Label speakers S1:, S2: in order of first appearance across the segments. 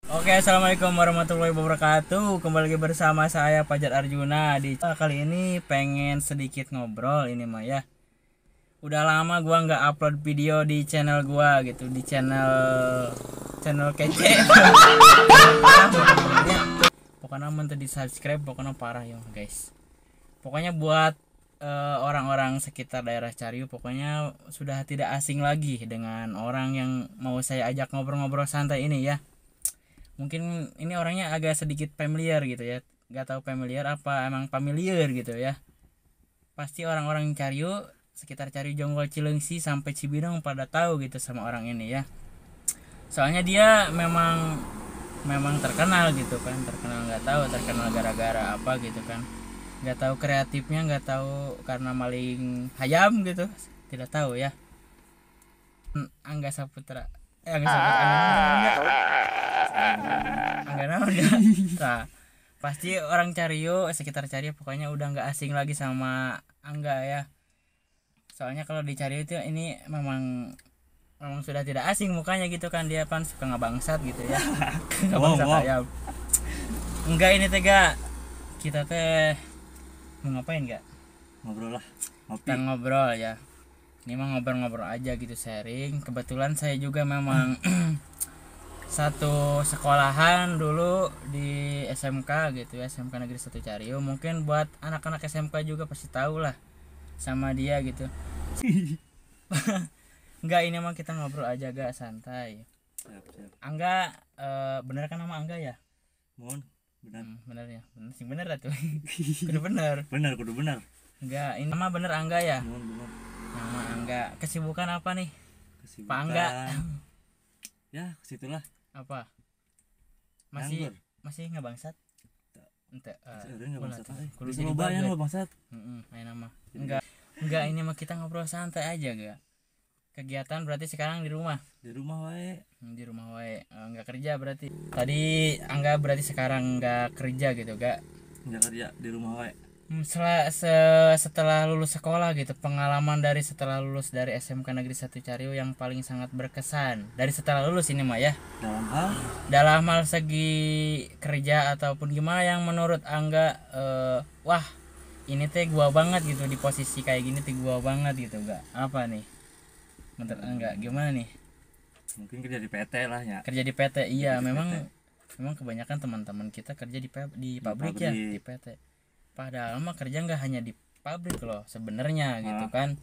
S1: Oke, assalamualaikum warahmatullahi wabarakatuh. Kembali lagi bersama saya Fajar Arjuna. Kali ini pengen sedikit ngobrol ini mah ya. Udah lama gua nggak upload video di channel gua gitu, di channel kece. Pokoknya menteri di subscribe, pokoknya parah ya guys. Pokoknya buat orang-orang sekitar daerah Cariu, pokoknya sudah tidak asing lagi dengan orang yang mau saya ajak ngobrol-ngobrol santai ini ya. Mungkin ini orangnya agak sedikit familiar gitu ya, nggak tahu familiar apa emang familiar gitu ya. Pasti orang-orang Cariu, sekitar Cariu, Jonggol, Cilengsi sampai Cibinong pada tahu gitu sama orang ini ya. Soalnya dia memang terkenal gitu kan, terkenal gara-gara apa gitu kan, nggak tahu kreatifnya, nggak tahu karena maling hayam gitu, tidak tahu ya. Angga Saputra, Angga Saputra, enggak naon ya. Nah, pasti orang Cariu, sekitar Cariu pokoknya udah nggak asing lagi sama Angga ya. Soalnya kalau di Cariu itu ini memang sudah tidak asing mukanya gitu kan, dia kan suka ngebangsat gitu ya. Ngebangsat ayam. Enggak, ini tega kita teh mau ngapain gak?
S2: Ngobrol lah,
S1: Kita ngobrol ya. Ini mah ngobrol-ngobrol aja gitu, sharing. Kebetulan saya juga memang satu sekolahan dulu di SMK gitu ya, SMK Negeri 1 Cariu. Mungkin buat anak-anak SMK juga pasti tahu lah sama dia gitu. Enggak, ini mah kita ngobrol aja gak santai.
S2: siap.
S1: Angga, bener kan nama Angga ya?
S2: Mohon, benar.
S1: Bener ya, bener sih, bener atuh. Kudu bener.
S2: Kudu benar.
S1: Enggak, ini nama bener Angga ya?
S2: Mohon benar.
S1: Nama Angga. Kesibukan apa nih?
S2: Kesibukan.
S1: Pak Angga.
S2: Ya, kesitulah.
S1: Apa?
S2: Nganggur.
S1: Masih ngebangsat? Ente,
S2: Nggak bangsat.
S1: kudu
S2: Di
S1: jadi
S2: Surabaya
S1: bagus.
S2: nggak bangsat.
S1: Ayo nama. Enggak, ini mah kita ngobrol santai aja gak. Kegiatan berarti sekarang di rumah.
S2: Di rumah wae.
S1: Di rumah wae. Enggak kerja berarti. Tadi Angga berarti sekarang enggak kerja gitu, gak?
S2: Nggak kerja di rumah wae.
S1: Setelah lulus sekolah gitu, pengalaman dari setelah lulus dari SMK Negeri 1 Cariu yang paling sangat berkesan dari setelah lulus ini mah ya, dalam hal segi kerja ataupun gimana yang menurut Angga wah ini teh gua banget gitu, di posisi kayak gini teh gua banget gitu, gak apa nih menurut Angga gimana nih?
S2: Mungkin kerja di PT lah ya.
S1: Kerja di PT, iya.
S2: Di
S1: memang
S2: PT.
S1: memang kebanyakan teman-teman kita kerja di pabrik ya, di PT. Padahal mah kerja nggak hanya di pabrik loh sebenarnya gitu kan.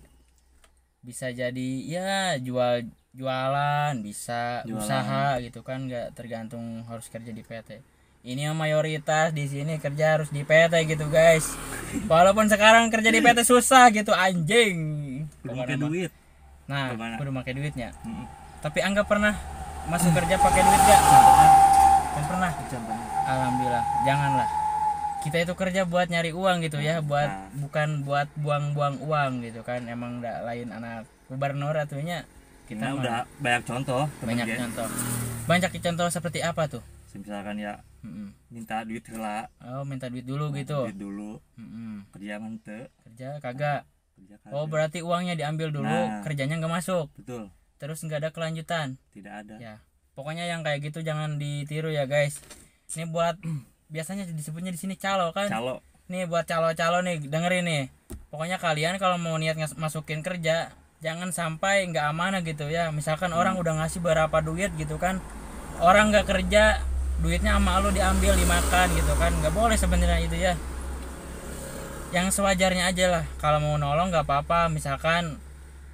S1: Bisa jadi ya jualan, bisa usaha gitu kan, nggak tergantung harus kerja di PT. Ini yang mayoritas di sini kerja harus di PT gitu guys. Walaupun sekarang kerja di PT susah gitu, anjing.
S2: Pakai duit.
S1: Nah, kudu pakai duitnya. Tapi Angga pernah masuk kerja pakai duit gak? Kan pernah. Alhamdulillah. Janganlah. Kita itu kerja buat nyari uang gitu ya, bukan buat buang-buang uang gitu kan. Emang enggak lain anak gubernur atunya. Kita
S2: udah banyak contoh.
S1: Banyak contoh seperti apa tuh?
S2: Misalkan ya minta duit lah.
S1: Oh, minta duit dulu gitu.
S2: Duit dulu. Kerja mante.
S1: Kerja kagak. Oh, berarti uangnya diambil dulu, kerjanya nggak masuk.
S2: Betul.
S1: Terus nggak ada kelanjutan.
S2: Tidak ada.
S1: Ya, pokoknya yang kayak gitu jangan ditiru ya guys. Ini buat biasanya disebutnya di sini calo kan. Nih buat calo-calo nih, dengerin nih. Pokoknya kalian kalau mau niat masukin kerja, jangan sampai nggak amanah gitu ya. Misalkan orang udah ngasih berapa duit gitu kan, orang nggak kerja, duitnya sama lu diambil, dimakan gitu kan. Nggak boleh sebenarnya itu ya. Yang sewajarnya aja lah. Kalau mau nolong nggak apa-apa. Misalkan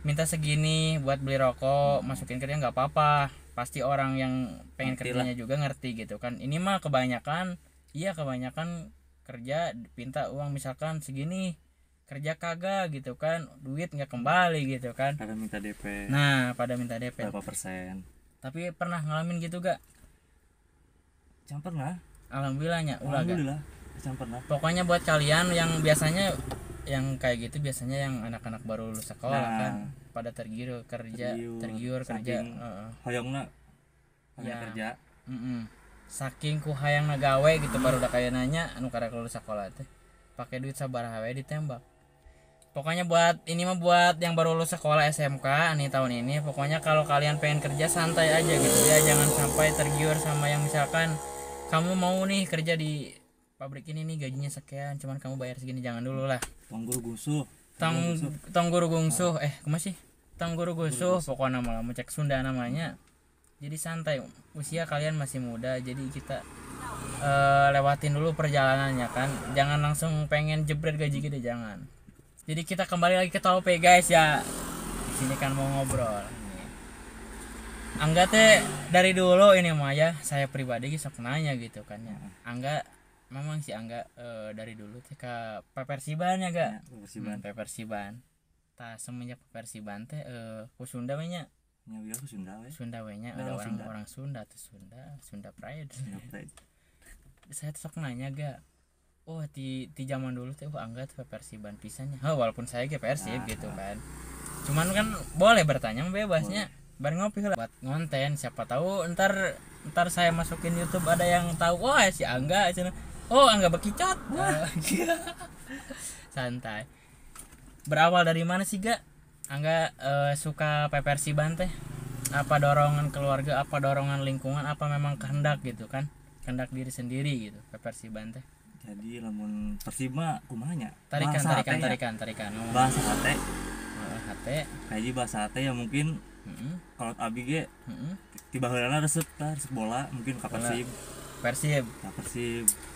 S1: minta segini buat beli rokok, masukin kerja nggak apa-apa. Pasti orang yang pengen kerjanya juga ngerti gitu kan. Ini mah kebanyakan kerja minta uang, misalkan segini, kerja kagak gitu kan, duit nggak kembali gitu kan.
S2: Pada minta DP.
S1: Nah, pada minta DP.
S2: Berapa persen?
S1: Tapi pernah ngalamin gitu gak?
S2: Jangan pernah.
S1: Alhamdulillahnya, ulah gak?
S2: Alhamdulillah, jangan pernah.
S1: Pokoknya buat kalian yang biasanya yang kayak gitu, biasanya yang anak-anak baru lulus sekolah kan, pada tergiur kerja.
S2: Hoyongna kerja.
S1: Saking ku hayang nagawe gitu, baru udah kayak nanya anu karek lulus sekolah teh pakai duit sabaraha we ditembak. Pokoknya buat ini mah buat yang baru lulus sekolah SMK nih tahun ini, pokoknya kalau kalian pengen kerja santai aja gitu ya, jangan sampai tergiur sama yang misalkan kamu mau nih kerja di pabrik ini nih gajinya sekian, cuman kamu bayar segini, jangan dulu lah.
S2: Tongguru gusuh.
S1: Tong guru gungsuh, kumaha sih? Tong guru gusuh, pokoknya malah cek Sunda namanya. Jadi santai, usia kalian masih muda, jadi kita lewatin dulu perjalanannya kan, jangan langsung pengen jebret gaji gede, jangan. Jadi kita kembali lagi ke topik guys ya. Di sini kan mau ngobrol. Angga teh dari dulu ini mah ya, saya pribadi sok nanya gitu kan ya. Angga memang si Angga dari dulu teh ke Persiban ya ga? Persiban. Tah semenjak Persiban teh ku Sunda we nya.
S2: Nya biar ku Sunda we.
S1: Sunda we nya ada orang Sunda tuh Sunda Pride. Saya tuh sok nanya ga. Oh di zaman dulu teh Angga tuh Persiban pisannya. Walaupun saya ge Persib gitu kan. Cuman kan boleh bertanya bebasnya. Bar ngopi lah buat konten, siapa tahu ntar saya masukin YouTube ada yang tahu, wah si Angga cenah. Oh Angga bekicot. Santai. Berawal dari mana sih ga Angga suka Persiban teh? Apa dorongan keluarga, apa dorongan lingkungan, apa memang kehendak gitu kan? Kehendak diri sendiri gitu Persiban teh.
S2: Jadi lamun Persib mah kumaha nya?
S1: Tarikan.
S2: Bahasa hate.
S1: Hate.
S2: Kayak bahasa hate ya mungkin kalau abi ge tiba heulana resep bola mungkin ka Persib.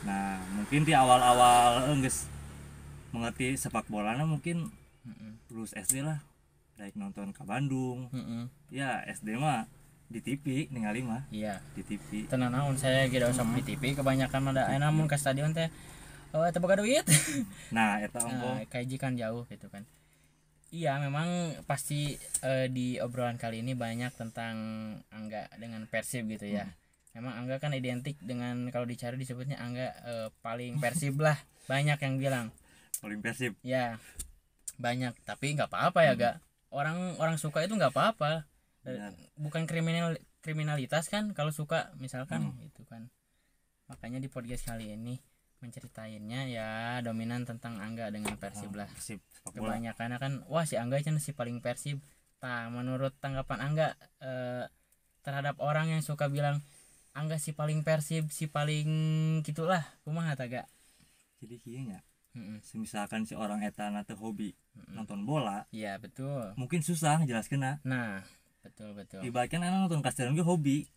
S2: Nah, mungkin di awal-awal geus mengerti sepak bolana mungkin lulus SD lah. Daek nonton ka Bandung. Ya, SD mah di TV ningali mah.
S1: Iya,
S2: di TV.
S1: Tenan naon saya ge sok di TV kebanyakan ada namun ke stadion teh teu boga duit.
S2: Nah, eta ongko
S1: kaji kan jauh gitu kan. Iya, memang pasti di obrolan kali ini banyak tentang Angga dengan Persib gitu ya. Memang Angga kan identik dengan, kalau dicari disebutnya Angga paling Persib lah. Banyak yang bilang
S2: paling Persib.
S1: Ya, banyak, tapi nggak apa-apa ya Ga. Orang suka itu nggak apa-apa. Bukan kriminalitas kan kalau suka misalkan gitu kan. Makanya di podcast kali ini menceritainnya ya dominan tentang Angga dengan Persib lah. Kebanyakan kan wah si Angga cenah si paling Persib. Tah menurut tanggapan Angga terhadap orang yang suka bilang Angga si paling Persib, si paling gitulah, kumaha ta Ga?
S2: Jadi kieu nya. Misalkan si orang eta na teu hobi nonton bola.
S1: Iya, betul.
S2: Mungkin susah ngjelaskeunna.
S1: Nah, betul.
S2: Ibaratkan anak nonton stadion ge hobi.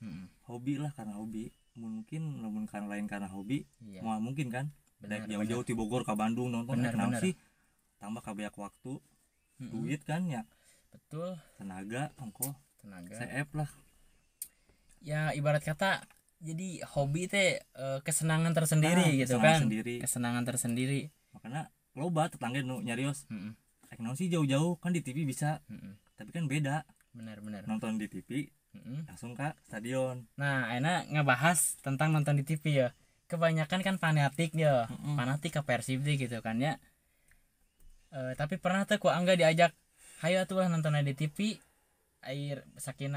S2: Hobi lah karena hobi. Mungkin namun karena lain karena hobi.
S1: Iya.
S2: Mau mungkin kan. Daek jauh-jauh ti Bogor ka Bandung nonton kenapa sih? Tambah kabeak waktu. Duit kan ya.
S1: Betul.
S2: Tenaga. CF lah.
S1: Ya ibarat kata jadi hobi teh kesenangan tersendiri gitu kan. Kesenangan tersendiri.
S2: Makanya loba tetangga nu nyarios. Naon sih jauh-jauh kan di TV bisa. Tapi kan beda.
S1: Benar.
S2: Nonton di TV langsung ke stadion.
S1: Nah, enak ngebahas tentang nonton di TV ya. Kebanyakan kan fanatik ya. Fanatik ke Persib gitu kan ya. Tapi pernah tuh ku Angga diajak, "Hayo atuh nonton di TV." Air saking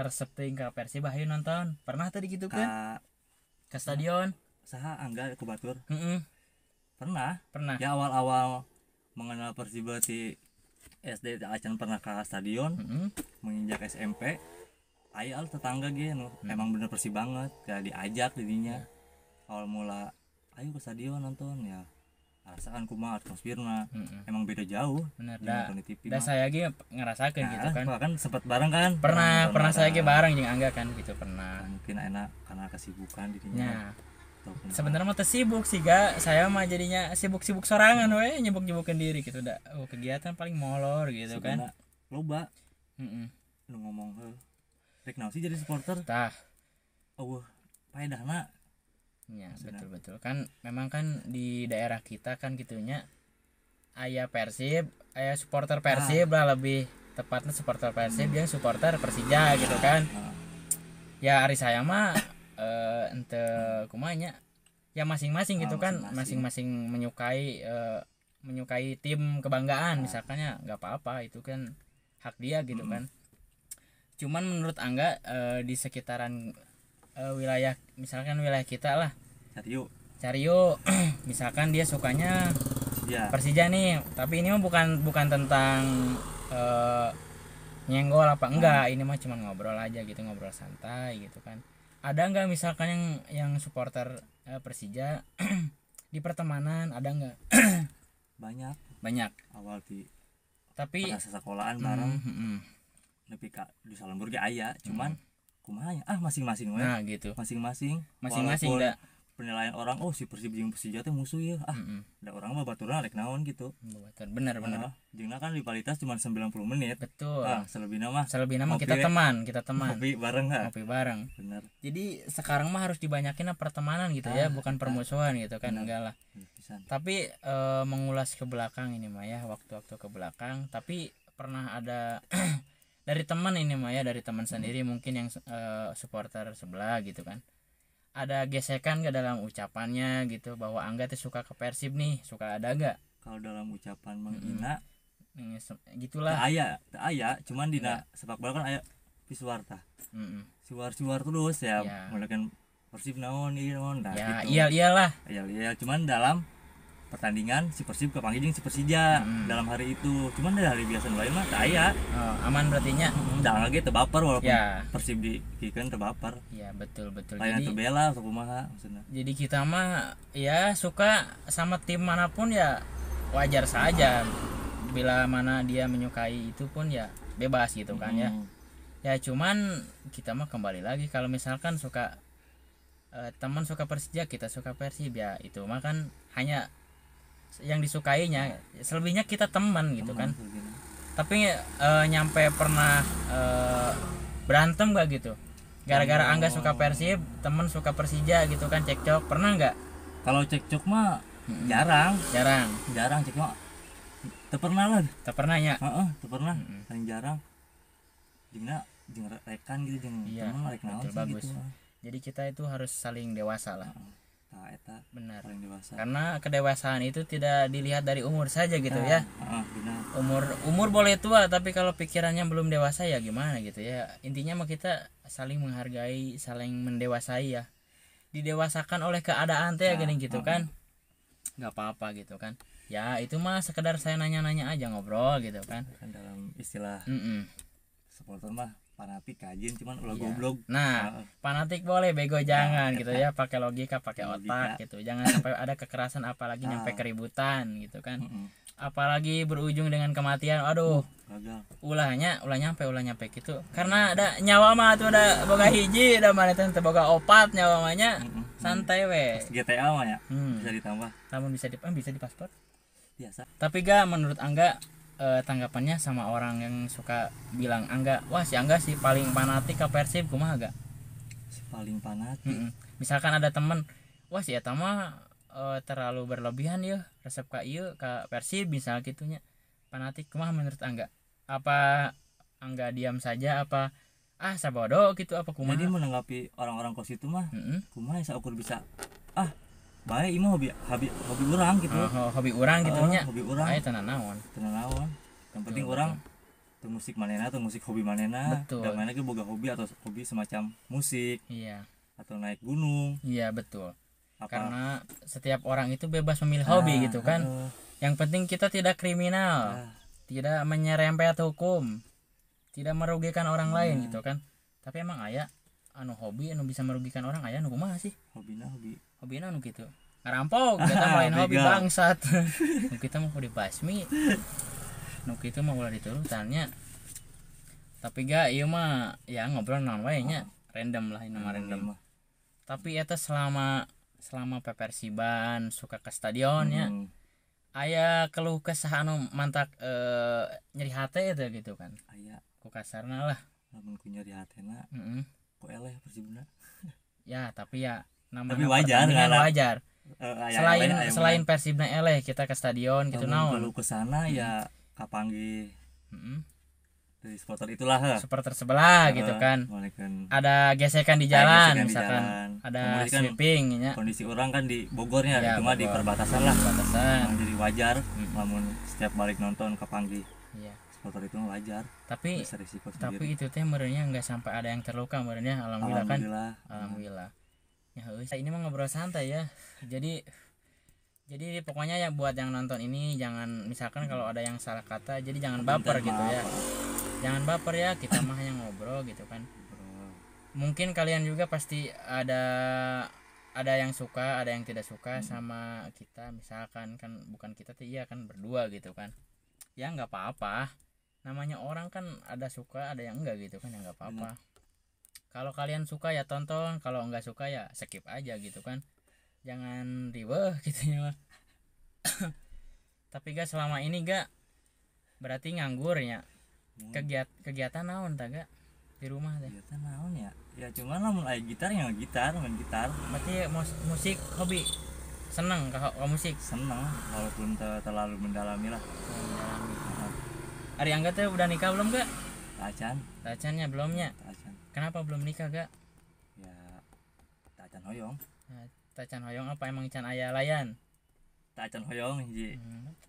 S1: resep teuing ka Persib hayu nonton. Pernah teh gitu kan? Ke stadion.
S2: Saha Angga ku batur? Pernah.
S1: Ya
S2: awal-awal mengenal Persib ti SD acan pernah ke stadion. Menginjak SMP aya tetangga ge nu emang bener Persib banget, kayak diajak didinya. Awal mula ayo ke stadion nonton ya. Rasakan kumaha atmosferna. Emang beda jauh.
S1: Bener da saya ge ngerasakeun gitu kan.
S2: Kan sempat bareng kan?
S1: Pernah saya ge bareng jeung Angga kan gitu pernah.
S2: Mungkin enak karena kesibukan didinya.
S1: Sebenarnya mah sibuk sih Ga, saya mah jadinya sibuk sorangan we, nyibuk-nyibukin diri gitu dah. Kegiatan paling molor gitu kan.
S2: Loba. Lu ngomong rek naon sih jadi supporter?
S1: Tah.
S2: Paedahna.
S1: Ya, betul kan memang kan di daerah kita kan gitunya aya Persib, aya supporter Persib lah, lebih tepatnya supporter Persib yang supporter Persija gitu kan. Ya ari saya mah ente kumanya ya masing-masing gitu kan, masing-masing menyukai tim kebanggaan misalkannya, nggak apa-apa itu kan hak dia gitu kan. Cuman menurut Angga di sekitaran wilayah misalkan wilayah kita lah Cario misalkan dia sukanya Persija nih, tapi ini mah bukan tentang nyenggol apa enggak, ini mah cuma ngobrol aja gitu, ngobrol santai gitu kan. Ada nggak misalkan yang supporter Persija di pertemanan, ada nggak?
S2: Banyak awal
S1: tapi
S2: pernah sekolahan bareng tapi di Salemburg aya cuman kumaha masing-masing we.
S1: Nah gitu,
S2: masing-masing
S1: dah
S2: penilaian orang si Persib jeung Persija teh musuh ya da orang mah baturan rek naon gitu.
S1: Bener
S2: jeung kan rivalitas cuma 90 menit.
S1: Betul.
S2: Selebihna mah
S1: kita teman
S2: ngopi bareng
S1: bener. Jadi sekarang mah harus dibanyakin pertemanan gitu ya, bukan permusuhan gitu kan. Enggak lah. Tapi mengulas ke belakang ini mah ya, waktu-waktu ke belakang, tapi pernah ada dari teman ini mah ya, dari teman sendiri mungkin yang supporter sebelah gitu kan, ada gesekan gak dalam ucapannya gitu, bahwa Angga tuh suka ke Persib nih, suka ada gak?
S2: Kalau dalam ucapan menghina
S1: gitulah
S2: aya cuman dina sepak bola kan aya pisuar tah siwar terus ya mulakan Persib naon ieu naon
S1: ya,
S2: gitu.
S1: Iyalah
S2: cuman dalam pertandingan si Persib kepanggil jeung si Persija dalam hari itu, cuman dari hari biasa lain mah teu aya.
S1: Aman berarti nya.
S2: Da lagi teu baper walaupun Persib dikeun teu baper.
S1: Iya, betul.
S2: Lain teu bela atau kumaha maksudna.
S1: Jadi kita mah ya suka sama tim manapun ya wajar saja. Bila mana dia menyukai itu pun ya bebas gitu kan ya. Ya cuman kita mah kembali lagi kalau misalkan suka teman suka Persija, kita suka Persib ya itu mah kan hanya yang disukainya, selebihnya kita teman gitu kan. Tapi nyampe pernah berantem gak gitu gara-gara Angga suka Persib, temen suka Persija gitu kan, cekcok pernah nggak?
S2: Kalau cekcok mah jarang cekcok teu pernah ya teu pernah paling jarang jeung rekan gitu jeung temen rek naon
S1: gitu. Jadi kita itu harus saling dewasa lah.
S2: Eta
S1: benar,
S2: paling dewasa.
S1: Karena kedewasaan itu tidak dilihat dari umur saja gitu ya.
S2: Benar.
S1: Umur boleh tua, tapi kalau pikirannya belum dewasa ya gimana gitu ya. Intinya mah kita saling menghargai, saling mendewasai ya. Didewasakan oleh keadaan teh gini gitu kan. Nggak apa-apa gitu kan. Ya itu mah sekedar saya nanya-nanya aja, ngobrol gitu kan.
S2: Dalam istilah supporter mah fanatik kajin cuman ulah goblok.
S1: Nah, fanatik boleh, bego jangan gitu ya, pakai logika, pakai otak gitu. Jangan sampai ada kekerasan, apalagi nyampe keributan gitu kan. Apalagi berujung dengan kematian. Aduh. Ulah nyampe gitu. Karena ada nyawa mah tuh ada boga hiji, ada mana teh boga opat nyawa mah nya. Santai we.
S2: GTA mah ya. Bisa ditambah.
S1: Namun bisa di paspor.
S2: Biasa.
S1: Tapi menurut Angga tanggapannya sama orang yang suka bilang Angga, wah si Angga sih paling fanatik ke Persib, kumaha gak?
S2: Si paling fanatik.
S1: Misalkan ada temen, wah si eta mah terlalu berlebihan ya resep ka ieu ka Persib misal gitunya. Fanatik kumaha menurut Angga? Apa Angga diam saja, apa sabodo gitu, apa kumaha?
S2: Jadi menanggapi orang-orang kos itu mah kumaha saukur bisa baik imah hobi orang gitu.
S1: Hobi orang gitu nya.
S2: Hobi orang.
S1: Aya tenan naon.
S2: Yang penting orang tuh musik manena, tuh musik hobi manena. Dan mana ge boga hobi atau hobi semacam musik.
S1: Iya.
S2: Atau naik gunung.
S1: Iya, betul. Karena setiap orang itu bebas memilih hobi gitu kan. Yang penting kita tidak kriminal. Tidak menyerempet hukum. Tidak merugikan orang lain gitu kan. Tapi emang aya hobi anu bisa merugikan orang, aya nu kumaha sih? Hobina anu gitu. Ngarampok, kita main hobi bangsat. Nu kita mau dibasmi. Nu kitu mah ulah diturutannya. Tapi ieu mah ya ngobrol naon wae nya, random lah, ini mah random. Tapi eta selama Persiban suka ke stadion nya. Aya keluh kesah anu mantak nyeri hate eta gitu kan.
S2: Aya
S1: ku kasarna lah.
S2: Lamun ku nyeri hatena. Ku eleh Persibna.
S1: Ya, tapi ya
S2: tapi wajar.
S1: Selain Persibna eleh kita ke stadion gitu naon.
S2: Kalau ke sana ya kapanggih dari supporter itulah
S1: supporter sebelah gitu kan. Ada gesekan di jalan misalkan. Ada sweeping nya.
S2: Kondisi orang kan di Bogornya ya, cuma di perbatasan lah. Jadi wajar namun setiap balik nonton kapanggih. Iya. Supporter itu wajar.
S1: Tapi itu teh merenya enggak sampai ada yang terluka merenya, alhamdulillah kan. Alhamdulillah. Ya ini mah ngobrol santai ya. Jadi Jadi pokoknya ya buat yang nonton ini jangan misalkan kalau ada yang salah kata jadi jangan baper gitu ya. Jangan baper ya, kita mah hanya ngobrol gitu kan. Mungkin kalian juga pasti ada yang suka, ada yang tidak suka sama kita, misalkan kan bukan kita tuh iya kan berdua gitu kan. Ya nggak apa-apa. Namanya orang kan ada suka, ada yang enggak gitu kan, ya nggak apa-apa. Kalau kalian suka ya tonton, kalau enggak suka ya skip aja gitu kan. Jangan riweh gitu ya. Tapi gak selama ini gak berarti nganggur ya. Kegiatan naon tak gak di rumah teh?
S2: Kegiatan naon ya? Ya cuman lamun aya gitar ya gitar, main gitar.
S1: Berarti musik hobi. Seneng ke musik.
S2: Seneng walaupun terlalu mendalami lah.
S1: Ari Angga teh udah nikah belum gak?
S2: Tacan.
S1: Tacannya belumnya.
S2: Tacan.
S1: Kenapa belum nikah gak?
S2: Ya tacan hoyong.
S1: Nah, Tacan hoyong apa emang can aya layan?
S2: Tacan hoyong hiji.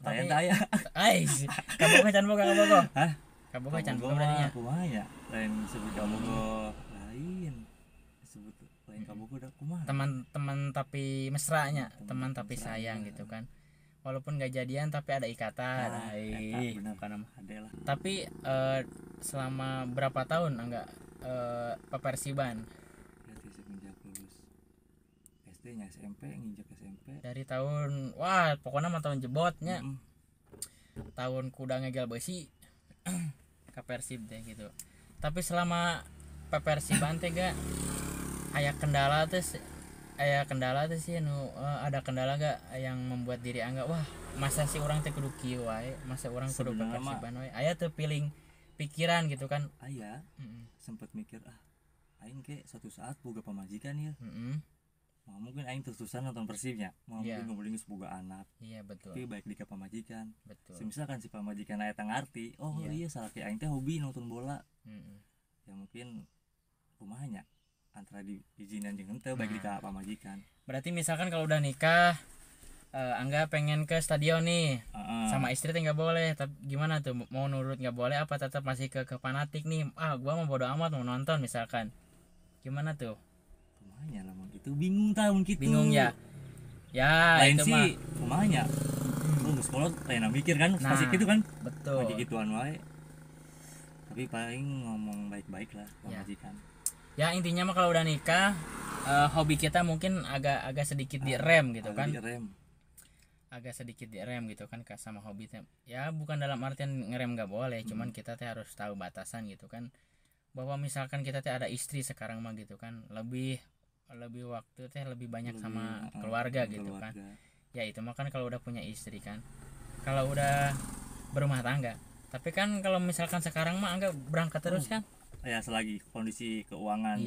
S1: Tapi
S2: Taya.
S1: ais. Kaboga can boga kaboga.
S2: Hah?
S1: Kaboga can boga berarti nya.
S2: Kumaha ya? Lain sebut kabogo lain. Disebut lain kabogo da kumaha?
S1: Teman-teman tapi mesranya, teman tapi sayang gitu kan. Walaupun gak jadian tapi ada ikatan.
S2: Bener kan ada lah.
S1: Tapi selama berapa tahun enggak pepersiban?
S2: Berarti semenjak lulus SD nya SMP nginjak SMP.
S1: Dari tahun wah pokoknya mah tahun jebotnya. Tahun kuda ngegel besi ke Persib deh gitu. Tapi selama pepersiban teh gak aya kendala sih ada kendala gak yang membuat diri Angga wah masa sih orang teh kudu kieu wae, masa orang kudu pepersiban wae. Aya teu piling pikiran gitu kan.
S2: Aya. Sempet mikir aing ke suatu saat boga pamajikan ya. Mungkin aing terus-terusan nonton Persibnya. Mungkin ngobrolin boga anak.
S1: Iya betul.
S2: Tapi baik di ka pamajikan.
S1: Betul.
S2: Misalkan si pamajikan aya tang ngarti, iya salah ki aing teh hobi nonton bola. Ya mungkin kumahanya antara diizinan jeung henteu baik di ka pamajikan.
S1: Berarti misalkan kalau udah nikah Angga pengen ke stadion nih sama istri teh nggak boleh, tapi gimana tuh mau nurut nggak boleh apa tetap masih ke fanatik nih gua mau bodo amat mau nonton misalkan gimana tuh
S2: kumanya lah itu bingung tahun gitu
S1: bingung ya
S2: lain
S1: itu
S2: sih kumanya lu sekolah lain mikir kan pasti gitu kan
S1: betul
S2: masih gituan wae tapi paling ngomong baik-baik lah pemajikan
S1: ya intinya mah kalau udah nikah hobi kita mungkin agak sedikit direm gitu kan agak sedikit direm gitu kan sama hobi teh ya bukan dalam artian ngerem nggak boleh cuman kita teh harus tahu batasan gitu kan bahwa misalkan kita teh ada istri sekarang mah gitu kan lebih waktu teh lebih banyak sama keluarga gitu kan ya itu mah kan kalau udah punya istri kan kalau udah berumah tangga tapi kan kalau misalkan sekarang mah enggak berangkat terus kan
S2: ya selagi kondisi keuangan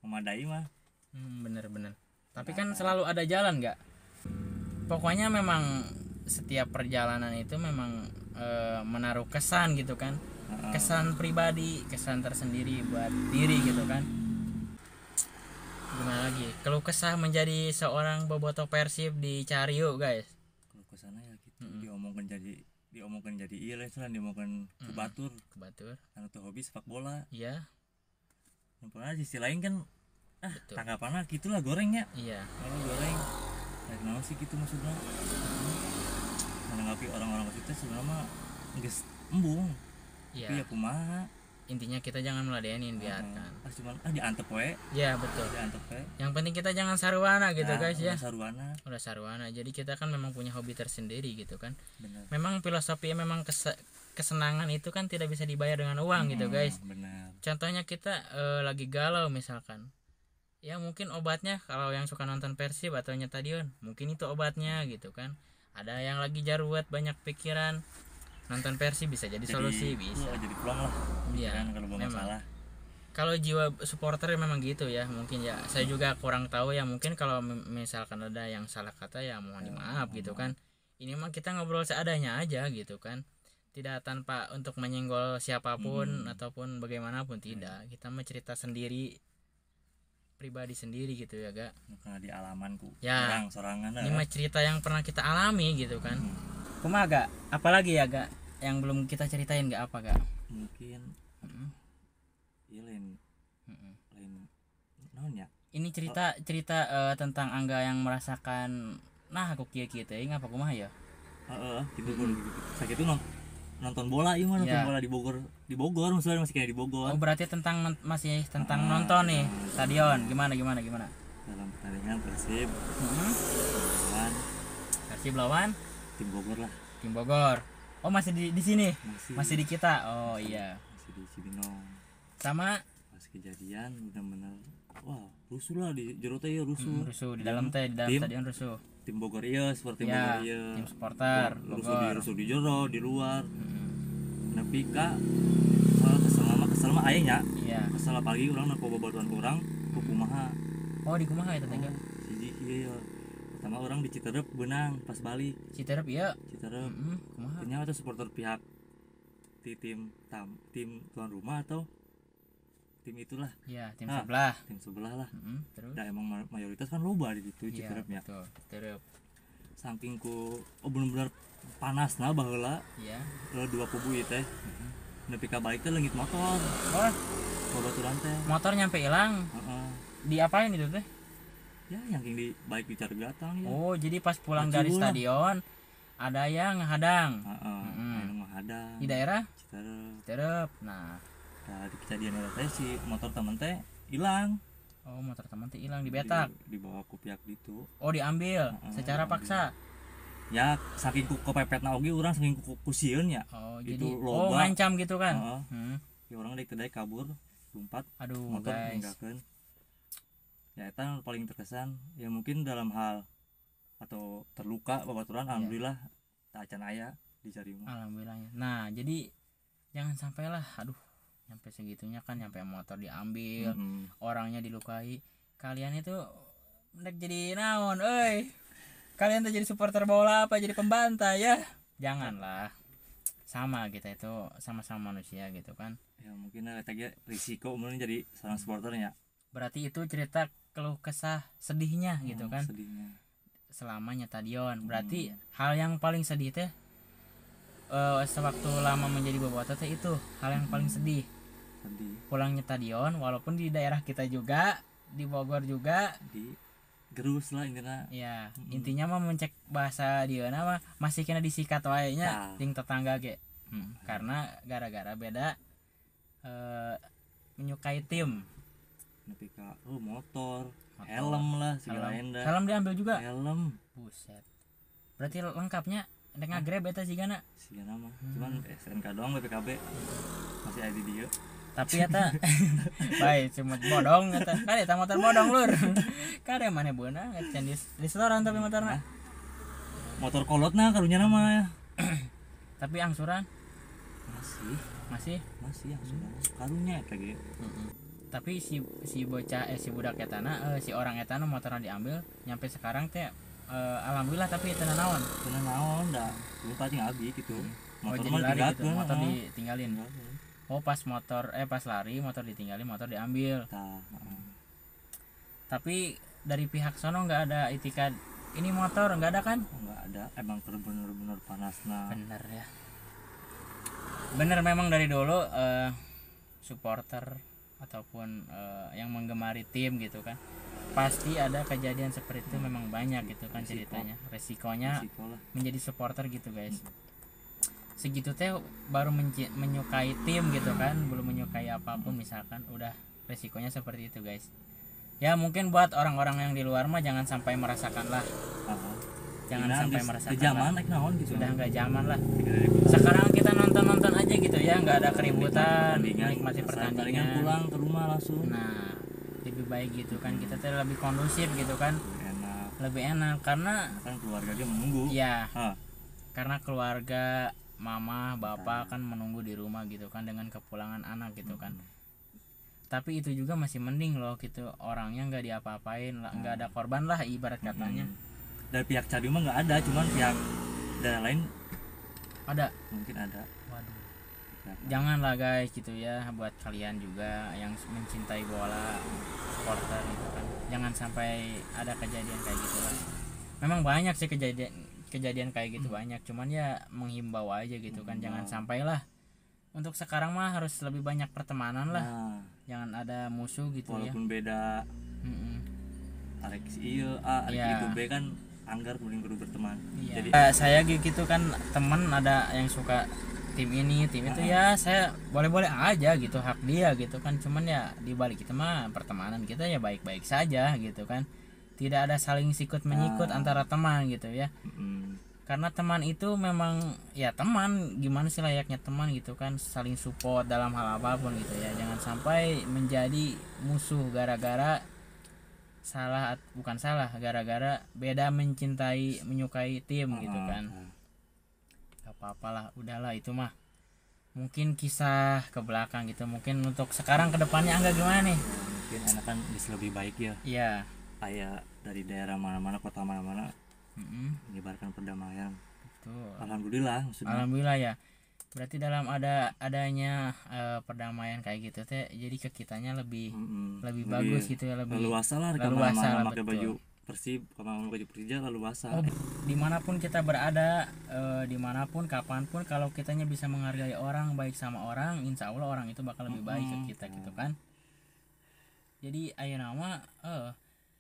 S2: memadai mah
S1: bener tapi kan selalu ada jalan nggak pokoknya memang setiap perjalanan itu memang menaruh kesan gitu kan kesan pribadi kesan tersendiri buat diri gitu kan gimana lagi keluh kesah menjadi seorang bobotoh Persib di Caryo guys
S2: keluh kesana ya gitu diomongkan jadi iya lah diomongkan ke batur karena tuh hobi sepak bola
S1: iya
S2: yang pernah di sisi lain kan tanggapannya gitulah gorengnya kalau goreng kenapa sih gitu maksudnya menanggapi orang-orang itu sebenarnya nggak embung tapi ya kumaha
S1: intinya kita jangan meladenin biarkan
S2: cuman diantep we
S1: ya betul
S2: diantep we
S1: yang penting kita jangan sarwana gitu guys ya
S2: udah
S1: sarwana jadi kita kan memang punya hobi tersendiri gitu kan
S2: bener.
S1: Memang filosofi memang kesenangan itu kan tidak bisa dibayar dengan uang gitu guys
S2: bener.
S1: Contohnya kita lagi galau misalkan ya mungkin obatnya kalau yang suka nonton Persib atau Nyetadion mungkin itu obatnya gitu kan ada yang lagi jarwet banyak pikiran nonton Persib bisa jadi solusi bisa
S2: jadi pulang lah
S1: iya
S2: kalau masalah
S1: kalau jiwa supporter memang gitu ya mungkin ya saya juga kurang tahu ya mungkin kalau misalkan ada yang salah kata ya mohon dimaaf gitu kan ini mah kita ngobrol seadanya aja gitu kan tidak tanpa untuk menyenggol siapapun ataupun bagaimanapun tidak kita mah cerita sendiri pribadi sendiri gitu ya gak
S2: karena di alamanku
S1: ya
S2: sorangan
S1: ini mah cerita yang pernah kita alami gitu kan kumaha gak apalagi ya gak yang belum kita ceritain gak apa gak
S2: mungkin iya lain naon ya
S1: ini cerita tentang Angga yang merasakan nah aku kieu teh ngapa kumaha ya.
S2: Heeh, gitu gitu. Sakitu nonton bola ieu mah, nonton
S1: Iya.
S2: bola di Bogor maksudnya masih kayak di Bogor.
S1: Oh berarti masih tentang nonton nih stadion gimana.
S2: Dalam pertandingan Persib
S1: Mm-mm.
S2: lawan
S1: Persib lawan
S2: tim Bogor lah.
S1: tim Bogor. Oh masih di sini,
S2: Masih
S1: di kita. Oh iya.
S2: masih di Cibinong.
S1: Sama
S2: Pas kejadian bener-bener wah rusuh lah di jero teh ya rusuh.
S1: rusuh di dalam
S2: Tim-
S1: stadion rusuh.
S2: Tim Bogor iya seperti
S1: Ya,
S2: Bogor iya.
S1: tim supporter Bogor.
S2: Rusuh di jero di luar.
S1: Mm-mm.
S2: Nepi ka kesel mah aya nya.
S1: Iya.
S2: Kesel apalagi urang nang babaturan urang kumaha.
S1: Oh di kumaha eta teh?
S2: Siji ieu pertama orang di Citerep benang pas balik
S1: Citerep ya.
S2: Citerep.
S1: Kumaha?
S2: Ternyata supporter pihak di tim tuan rumah atau tim itulah,
S1: Iya, tim
S2: Nah,
S1: sebelah.
S2: tim sebelah lah.
S1: Terus?
S2: Nah emang mayoritas kan loba di situ
S1: Iya,
S2: Citerepnya.
S1: betul. Citerep.
S2: Saking ku bener-bener panas nah baheula
S1: Iya.
S2: dua kubu ieu teh. Nepi ka balik teh leungit motor.
S1: Oh,
S2: Babaturan teh.
S1: motor nyampe hilang.
S2: Heeh.
S1: Diapain itu teh?
S2: Ya yang di balik di Cargatang ya.
S1: Oh, jadi pas pulang
S2: Maju
S1: dari
S2: lah.
S1: stadion ada yang ngehadang
S2: Heeh. Anu menghadang.
S1: di daerah
S2: Citerep.
S1: Citerep. Nah,
S2: Nah, di kejadian itu teh si motor temen teh hilang.
S1: oh motor teman teh hilang di betak.
S2: Dibawa ku pihak gitu.
S1: Oh, diambil secara paksa.
S2: Ya saking ku kepepetna oge urang saking ku sieun ya.
S1: Oh,
S2: Itu
S1: jadi
S2: loba.
S1: ngancam gitu kan.
S2: Heeh. Ya urang deui kedai kabur, lompat,
S1: Aduh,
S2: motor
S1: guys.
S2: ninggalkeun. Ya eta yang paling terkesan ya mungkin dalam hal atau terluka babaturan alhamdulillah tak acan aya dicari mah.
S1: Alhamdulillahnya. Nah, jadi jangan sampailah aduh nyampe segitunya kan, nyampe motor diambil, orangnya dilukai. Kalian itu hendak jadi naon euy? Kalian tuh jadi supporter bola apa jadi pembantai ya? Janganlah. Sama kita itu sama-sama manusia gitu kan.
S2: Ya mungkin eta ge risiko meureun jadi seorang supporternya.
S1: Berarti itu cerita keluh kesah sedihnya gitu kan.
S2: Sedihnya.
S1: Selama nyetadion. Berarti hal yang paling sedih teh sewaktu lama menjadi bobotoh teh itu hal yang paling sedih. Pulangnya stadion walaupun di daerah kita juga di Bogor juga
S2: Di gerus lah intinya.
S1: ya intinya mah mencek bahasa dia mah masih kena disikat wae nya jeung tetangga ge. Karena gara-gara beda menyukai tim.
S2: Nepi ka motor, helm lah segala enda.
S1: Helm diambil juga.
S2: Helm.
S1: Buset. Berarti lengkapnya ada ngagrab eta sigana.
S2: Sigana mah. Cuman SNK doang BPKB. Masih ada di dieu.
S1: Tapi eta baik cuma bodong eta. Kan eta motor bodong lur. Kade maneh beuna can di restoran tapi motorna.
S2: Motor kolotna karunya nama.
S1: Tapi angsuran
S2: Masih yang sudah karunya kayak gitu.
S1: Tapi si bocah si budak etana si orang etana motorna diambil nyampe sekarang teh alhamdulillah tapi teu naon.
S2: Teu naon da. Lu paling abi gitu.
S1: Motor
S2: mah
S1: gitu. Motor ditinggalin. Oh pas lari motor ditinggalin, motor diambil. Tapi dari pihak sono nggak ada itikad ini motor, nggak ada kan?
S2: Nggak ada, emang bener-bener panas nah.
S1: Bener ya. Bener memang dari dulu supporter ataupun yang menggemari tim gitu kan pasti ada kejadian seperti itu, memang banyak gitu kan ceritanya. Resikonya menjadi supporter gitu guys. Segitu teh baru menyukai tim gitu kan, belum menyukai apapun misalkan udah resikonya seperti itu guys. Ya mungkin buat orang-orang yang di luar mah jangan sampai merasakan lah. Jangan sampai merasakan
S2: zaman
S1: lah.
S2: Gitu.
S1: Sudah nggak zaman lah. Sekarang kita nonton aja gitu ya, nggak ada keributan, menikmati pertandingan,
S2: pulang ke rumah langsung.
S1: Nah lebih baik gitu kan, kita tuh lebih kondusif gitu kan, lebih enak karena
S2: kan keluarga dia menunggu.
S1: Ya karena keluarga mama bapak kan menunggu di rumah gitu kan dengan kepulangan anak gitu kan. Tapi itu juga masih mending loh gitu, orangnya nggak diapa-apain, nggak ada korban lah ibarat katanya.
S2: Dari pihak Cadi mah nggak ada, cuman pihak daerah lain
S1: ada.
S2: Mungkin ada.
S1: Waduh. Janganlah guys gitu ya, buat kalian juga yang mencintai bola, supporter gitu kan, jangan sampai ada kejadian kayak gitu lah. Memang banyak sih kejadian kayak gitu banyak, cuman ya menghimbau aja gitu kan, jangan sampailah. Untuk sekarang mah harus lebih banyak pertemanan lah. Jangan ada musuh gitu.
S2: Walaupun
S1: ya.
S2: Beda Alex iya A, Alex itu B kan anggar mending kudu berteman.
S1: Iya.
S2: Jadi
S1: Saya gitu kan teman ada yang suka tim ini tim itu ya saya boleh-boleh aja gitu, hak dia gitu kan, cuman ya di balik itu mah pertemanan kita ya baik-baik saja gitu kan, tidak ada saling sikut menyikut antara teman gitu ya. Karena teman itu memang ya teman, gimana sih layaknya teman gitu kan, saling support dalam hal apapun gitu ya, jangan sampai menjadi musuh gara-gara bukan salah, gara-gara beda mencintai menyukai tim gitu kan. Gak apa-apalah, udahlah itu mah mungkin kisah ke belakang gitu. Mungkin untuk sekarang ke depannya Angga gimana nih?
S2: mungkin anak kan bisa lebih baik ya,
S1: Iya.
S2: kayak dari daerah mana-mana, kota mana-mana menyebarkan perdamaian.
S1: Betul.
S2: Alhamdulillah maksudnya.
S1: Alhamdulillah ya. Berarti dalam adanya perdamaian kayak gitu teh, jadi ke kitanya lebih bagus gitu ya, lebih
S2: leluasa lah
S1: leluasa lah,
S2: pakai
S1: betul.
S2: baju Persib, kalau baju Persija leluasa.
S1: Dimanapun kita berada, dimanapun kapanpun, kalau kitanya bisa menghargai orang, baik sama orang, insya Allah orang itu bakal lebih baik ke kita gitu kan. Jadi ayo nama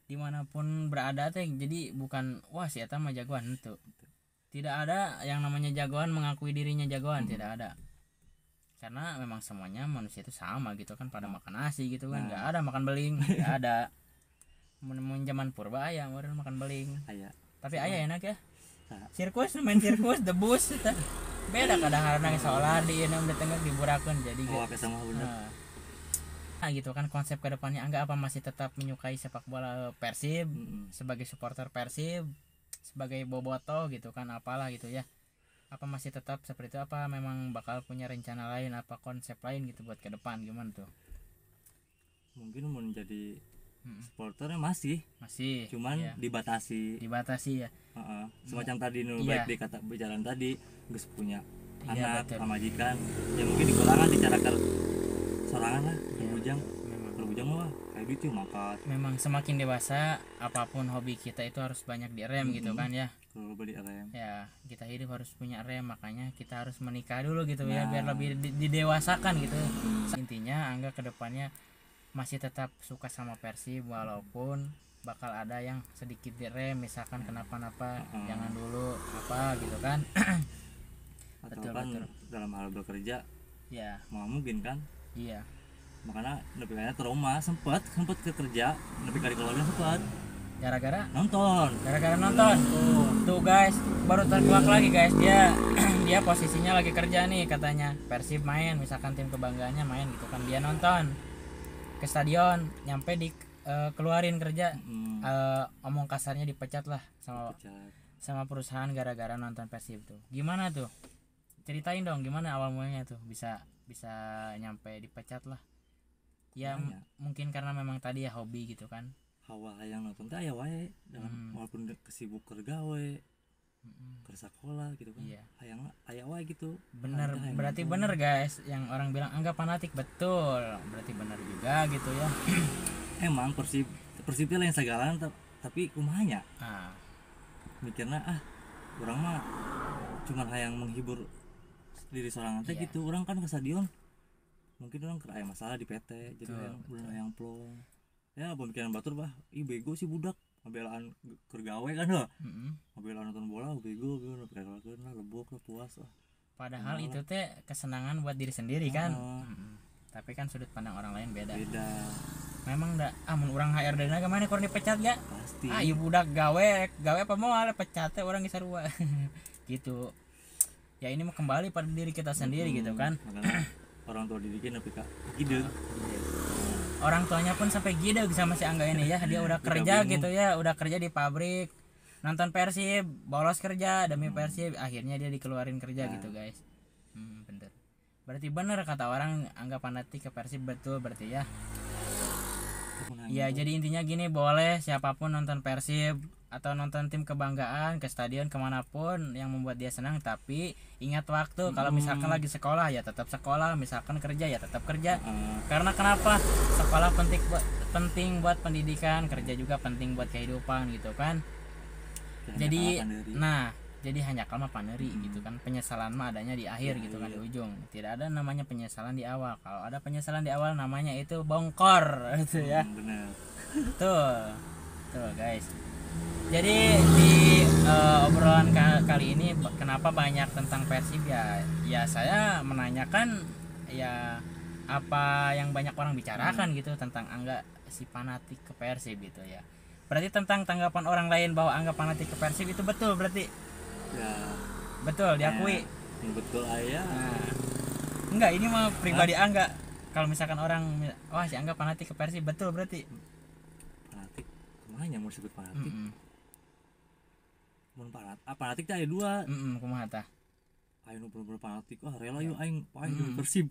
S1: dimanapun berada teh, jadi bukan wah si eta mah jagoan itu. Tidak ada yang namanya jagoan mengakui dirinya jagoan, tidak ada. Karena memang semuanya manusia itu sama gitu kan, pada makan nasi gitu kan, nggak ada makan beling, nggak ada. Mun zaman purba aya orang makan beling.
S2: Aya.
S1: Tapi aya enak ya. Sirkus main sirkus debus eta. Beda kadang-kadang seolah di enem ditengah diburakeun jadi
S2: Apa sama bener.
S1: Nah gitu kan konsep kedepannya Angga apa masih tetap menyukai sepak bola Persib sebagai supporter Persib, sebagai boboto gitu kan, apalah gitu ya, apa masih tetap seperti itu, apa memang bakal punya rencana lain, apa konsep lain gitu buat ke depan, gimana tuh?
S2: Mungkin mau jadi supporternya masih cuman
S1: iya.
S2: dibatasi
S1: ya.
S2: semacam tadi
S1: Iya.
S2: baik di kata berjalan tadi geus punya
S1: Iya,
S2: anak
S1: betul.
S2: pamajikan ya mungkin dikurangan dicarakan sorangan lah berbujang mah kayak gitu makan.
S1: Memang semakin dewasa apapun hobi kita itu harus banyak direm gitu kan ya.
S2: Kalau beli rem
S1: Ya kita hidup harus punya rem, makanya kita harus menikah dulu gitu ya, biar lebih didewasakan gitu. Intinya Angga kedepannya masih tetap suka sama Persib, walaupun bakal ada yang sedikit direm, misalkan kenapa-napa jangan dulu apa gitu kan.
S2: atau
S1: Betul,
S2: kan
S1: betul.
S2: dalam hal bekerja
S1: Ya
S2: mau mungkin kan
S1: iya,
S2: makanya lebih kayaknya trauma sempet ke kerja lebih kali keluarga sempet
S1: gara-gara
S2: nonton
S1: tuh guys, baru terkuak lagi guys, dia posisinya lagi kerja nih, katanya Persib main, misalkan tim kebanggaannya main gitu kan, dia nonton ke stadion, nyampe di keluarin kerja, omong kasarnya dipecat lah sama perusahaan gara-gara nonton Persib tuh. Gimana tuh, ceritain dong gimana awal mulanya tuh bisa nyampe dipecat lah ya. Mungkin karena memang tadi ya hobi gitu kan,
S2: hawa yang nonton teh aya wae dalam walaupun kesibuk kerja we ke sekolah gitu kan.
S1: Iya.
S2: Hayang aya wae gitu.
S1: Bener, berarti bener guys yang orang bilang Angga fanatik, betul, berarti bener juga gitu ya.
S2: Emang Persib lain segala tapi kumanya mikirnya orang mah cuman hayang menghibur diri seorang teh gitu. Orang kan ke stadion mungkin orang kena masalah di PT jadi yang plong ya pemikiran batur bah bego sih budak ngabelaan kergawe kan lah ngabelaan nonton bola bego lah lebok lah puas lah,
S1: padahal itu teh kesenangan buat diri sendiri kan. Tapi kan sudut pandang orang lain beda. Memang dah mun urang HRD na kemana kurang dipecat gak
S2: pasti
S1: ieu budak gawe apa mau ada pecat teh orang disarua gitu ya. Ini mah kembali pada diri kita sendiri gitu kan.
S2: Orang tua didikin tapi kak gideg,
S1: orang tuanya pun sampai gideg sama si Angga ini ya. Dia udah kerja gitu ya, udah kerja di pabrik, nonton Persib, bolos kerja demi Persib, akhirnya dia dikeluarin kerja gitu guys. Bener, berarti bener kata orang Angga fanatik ke Persib, betul berarti ya. Ya jadi intinya gini, boleh siapapun nonton Persib atau nonton tim kebanggaan ke stadion kemanapun yang membuat dia senang, tapi ingat waktu. Kalau misalkan lagi sekolah ya tetap sekolah, misalkan kerja ya tetap kerja. Karena kenapa? Sekolah penting buat pendidikan, kerja juga penting buat kehidupan gitu kan. Jadi jadi hanya kalma paneri gitu kan. Penyesalan mah adanya di akhir gitu kan, di ujung. Tidak ada namanya penyesalan di awal. Kalau ada penyesalan di awal namanya itu bongkor gitu ya.
S2: Bener.
S1: Tuh betul guys. Jadi di obrolan kali ini kenapa banyak tentang Persib ya? Ya saya menanyakan ya apa yang banyak orang bicarakan gitu tentang Angga si fanatik ke Persib gitu ya. Berarti tentang tanggapan orang lain bahwa Angga fanatik ke Persib itu betul berarti?
S2: Ya
S1: Betul diakui.
S2: yang betul ayah.
S1: Nah, enggak, ini mah pribadi Angga. Kalau misalkan orang wah si Angga fanatik ke Persib betul berarti?
S2: Fanatik kemana mau sebut fanatik? Mun fanatik teh ada dua.
S1: Kumaha tah?
S2: Ayo nu bener fanatik, wah rela yuk aing Persib.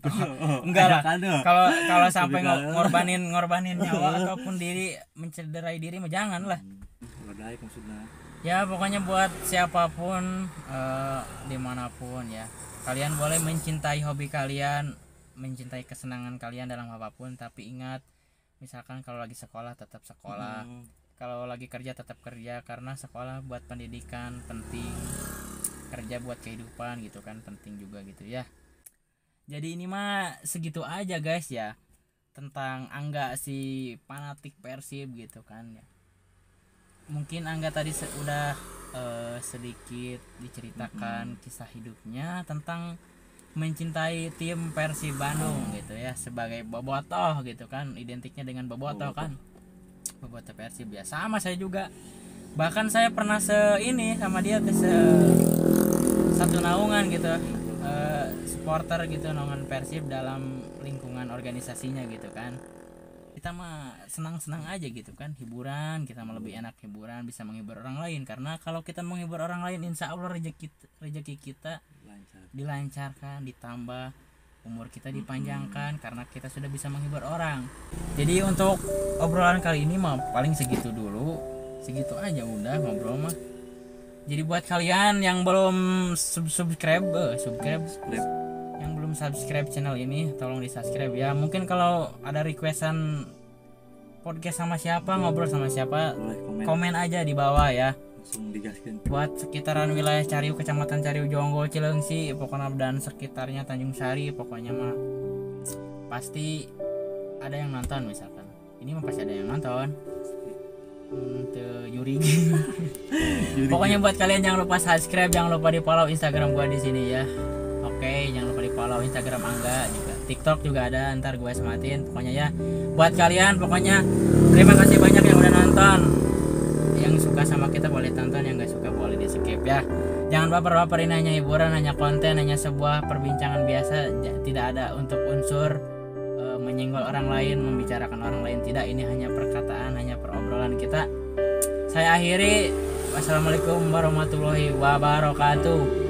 S1: Enggak lah. Kalau sampai ngorbanin nyawa ataupun diri, mencederai diri mah jangan lah.
S2: Badai maksudnya.
S1: Ya pokoknya buat siapapun dimanapun ya, kalian boleh mencintai hobi kalian, mencintai kesenangan kalian dalam apapun, tapi ingat misalkan kalau lagi sekolah tetap sekolah, kalau lagi kerja tetap kerja, karena sekolah buat pendidikan penting, kerja buat kehidupan gitu kan penting juga gitu ya. Jadi ini mah segitu aja guys ya tentang Angga si fanatik Persib gitu kan ya. Mungkin Angga tadi udah sedikit diceritakan kisah hidupnya tentang mencintai tim Persib Bandung gitu ya, sebagai bobotoh gitu kan, identiknya dengan bobotoh kan, bobotoh Persib ya. Sama saya juga, bahkan saya pernah ini sama dia satu naungan gitu, supporter gitu, naungan Persib dalam lingkungan organisasinya gitu kan. Kita mah senang-senang aja gitu kan, hiburan, kita mah lebih enak hiburan, bisa menghibur orang lain, karena kalau kita menghibur orang lain insya Allah rezeki kita dilancarkan, ditambah umur kita dipanjangkan karena kita sudah bisa menghibur orang. Jadi untuk obrolan kali ini mah paling segitu dulu, segitu aja udah ngobrol mah. Jadi buat kalian yang belum subscribe yang belum subscribe channel ini, tolong di subscribe ya. Mungkin kalau ada requestan podcast sama siapa, ngobrol sama siapa, komen aja di bawah ya.
S2: Langsung digaskin.
S1: Buat sekitaran wilayah Cariu, kecamatan Cariu, Jonggol, Cilengsi, pokoknya dan sekitarnya, Tanjung Sari, pokoknya mah pasti ada yang nonton misalkan. Ini mah pasti ada yang nonton. Yuri. Pokoknya buat kalian jangan lupa subscribe, jangan lupa di follow Instagram gua di sini ya. Oke, jangan lupa di follow Instagram Angga juga. TikTok juga ada, ntar gue sematin. Pokoknya ya, buat kalian pokoknya terima kasih banyak yang udah nonton. Yang suka sama kita boleh tonton, yang gak suka boleh di skip ya. Jangan baper-baper, ini hanya hiburan, hanya konten, hanya sebuah perbincangan biasa. Tidak ada untuk unsur menyinggol orang lain, membicarakan orang lain. Tidak, ini hanya perkataan, hanya perobrolan kita. Saya akhiri. Wassalamualaikum warahmatullahi wabarakatuh.